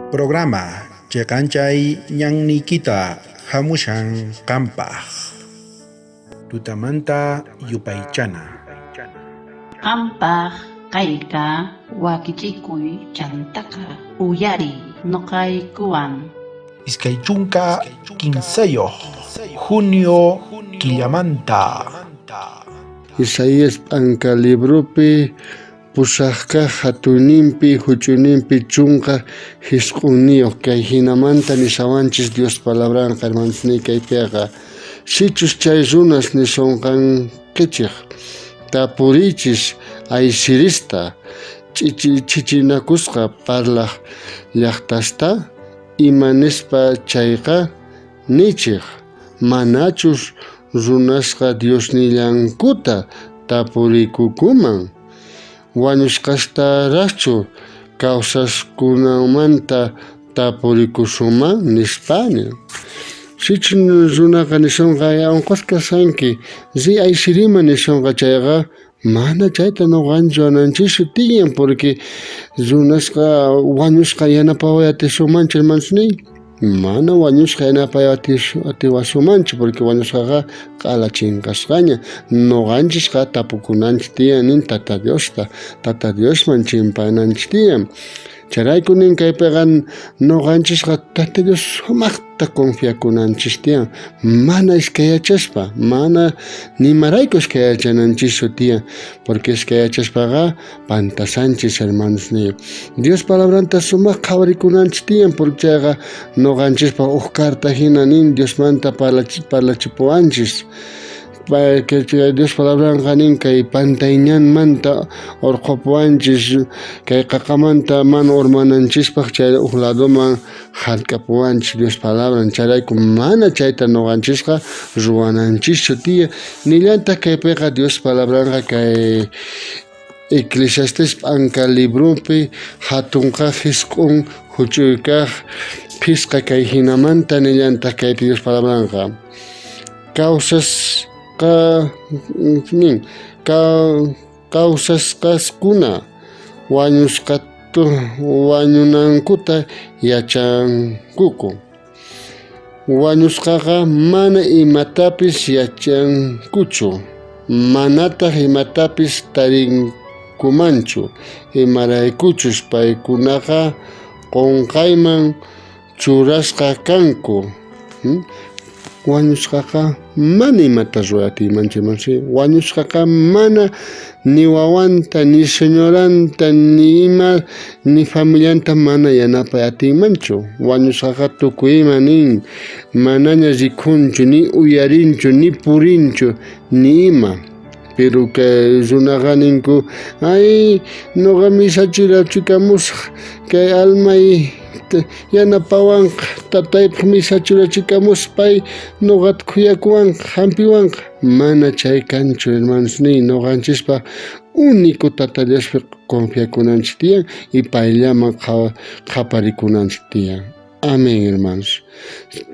Programa Chekanchay Ñan Nikita Hamushan Kampaj Tutamanta Yupaychana Qampaq kayka wakichikuy chantaka uyari noqaykuwan. Iskay chunka quinceyo junio killamanta Isaías anka libropi pusaqqa hatuninpi huchuninpi chunka hisq'uniyuq kay hinamanta nisawanchis Dios palabran qarmansini kaypiqa sichus chay runas nisunqankichik tapurichis aysirista chichinakusqa parlaq llaqtasta imanispa chayqa nichiq manachus runasqa Diosnillankuta tapurikukuman wañushqastaraqchu kawsaskunamanta tapurikusuman nispani sichun runaqa nisunqa unqusqasanki ri aysirima nisunqa chayqa mana chayta nuqanchu ananchishu tiyan porque runasqa wañushqa yanapaway atisumanchu rimansuni mana wañushqa yanapay atiwasumanchu porque wañushqaqa q'alachinqasqaña nuqanchikqa tapukunanchik tiyan nin Tata Diosta Tata Diosman chimpananchik tiyan chayrayku nin kaypiqa nuqanchikqa Tata Dios sumaqta confiakunanchik tiyan mana iskayachaspa mana nimarayku iskayachananchikchu tiyan porque iskayachaspaqa pantasanchis hermanos míos Dios palabranta sumaq qhawarikunanchik tiyan porque chayqa nuqanchikpa huk karta hina nin Diosmanta parlachipuwanchis que Dios palabranqa nin kay pantay ñanmanta urqupuwanchis kay qaqamanta mana urmananchispaq chay huk ladoman hallk'apuwanchis Dios palabran chayrayku mana chayta nuqanchikqa ruwananchikchu tiyan nillanta kaypiqa Dios palabranqa kay Eclesiastes anka libropi hatunqa hisq'un huch'uykaq phisqa kay hinamanta nillanta kaypi Dios palabranqa kawsasqaskuna wañunankuta yachankuku wañusqaqa mana imatapis yachankuchu manataq imatapis tarinkumanchu imaraykuchus paykunaqa qunqayman churasqa kanku wañusqaqa mana imata ruratiymanchu wañusqaqa mana ni wawanta ni señoranta ni ima ni familianta mana yanapay atinmanchu wañusqaqa tukuy ima nin manaña rikhunchu ni uyarinchu ni purinchu ni ima pero kay runaqa ninku ay nuqa misachira chikamusaq kay almay yanapawanqa tataypaq misachura chikamuspay nuqata khuyakuwanqa hampiwanqa mana chay kanchu hermanos ni nuqanchikpa único Tata Diospi confiakunanchik tiyan y payllaman qhaparikunanchik tiyan amén hermanos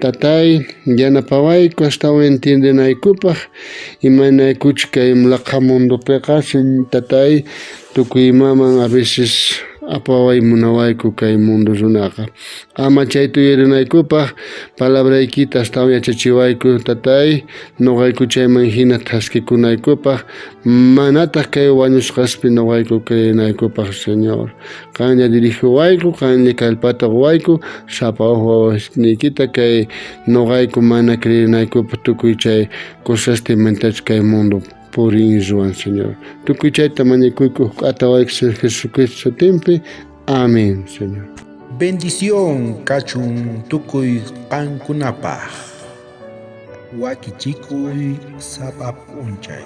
tatay yanapawayku astawan entiendenaykupaq imanaykuchik kay mlaqa mundupiqa tatay tukuy imaman a veces apaway munawayku kay mundo runaqa ama chayta uyarinaykupaq palabraykita astawan yachachiwayku tatay nuqayku chayman hina thasqikunaykupaq manataq kay wañushqaspi nuqayku kriyinaykupaq Señor qanlla dirijiwayku qanlla kallpata quwayku sapa wawasnikita kay nuqayku mana kriyinaykupaq tukuy chay cosasta inventachik kay mundo purin ruwan Señor tukuy chayta mañakuyku huk atawayku Señor Jesucristo sutinpi amén Señor Bendición kachun tukuy qankunapaj wakichikuy sapap unchay